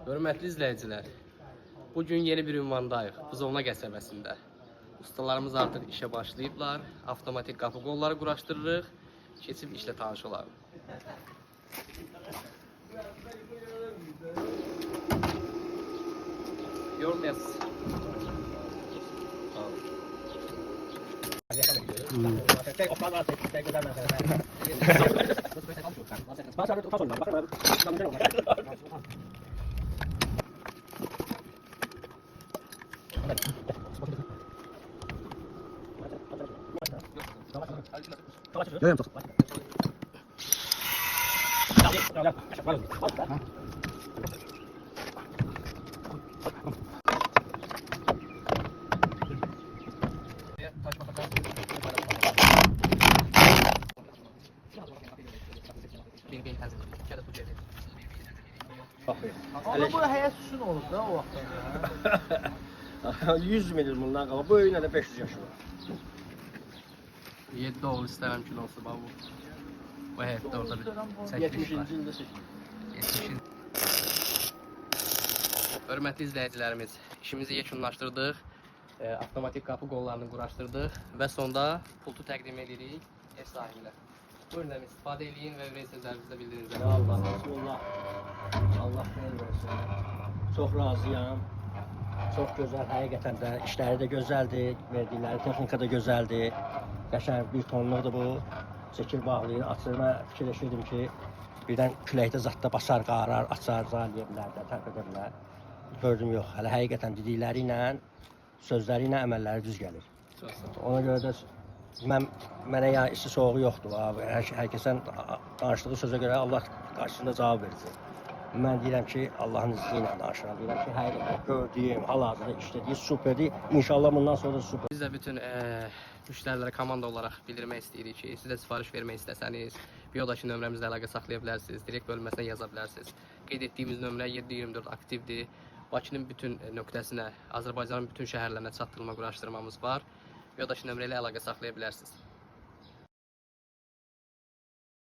Hörmətli izləyicilər, bugün yeni bir ünvandayıq, Buzovna qəsəbəsində. Ustalarımız artıq işə başlayıblar, avtomatik qapı qolları quraşdırırıq, keçib işlə tanış olalım. Yormayasınız. Ama bu həyat süsün olub da o vaxtdan. 100 milyon bundan qalıb. Bu öyünə də 500 yaşı var. 7 oğul istərəm ki, olsa bu. Bu həyatda orada bir 70-ci ildə seçildi. Hörmətli izləyicilərimiz, işimizi yekunlaşdırdıq, avtomatik qapı qollarını quraşdırdıq və sonda pultu təqdim edirik ev sahibinə. Buyurun, istifadə edin və ürək sözlərinizdə bildirinizə. Allah, Bismillah. Allah xeyir versin. Çox razıyam. Çox gözəl, həqiqətən də işləri də gözəldir, verdikləri texnika da gözəldir. Qəşəng bir tonluqdur bu. Çəkir bağlayır, açır. Mən fikirləşirdim ki, birdən küləkdə zadda basar, qarar, açar, zaliyə bilər də, tərk edə bilər. Gördüm yox, hələ həqiqətən dedikləri ilə, sözləri ilə əməlləri düz gəlir. Ona görə də mənə ya işi soğuğu yoxdur. Hər kəsən danışdığı sözə görə Allah qarşısında cavab versin. Mən deyirəm ki, Allahın izni ilə danışıram. Deyirəm ki, həqiqətən gördüyüm, hal-hazırda işlədiyi superdir. İnşallah bundan sonra da super. Biz də bütün müştərilərə komanda olaraq bildirmək istəyirik ki, siz də sifariş vermək istəsəniz, biodakı nömrəmizlə əlaqə saxlaya bilərsiniz, direkt bölməsinə yaza bilərsiniz. Qeyd etdiyimiz nömrə 7/24 aktivdir. Bakının bütün nöqtəsinə, Azərbaycanın bütün şəhərlərinə çatdırılma quraşdırmamız var. Biodakı nömrə ilə əlaqə saxlaya bilərsiniz.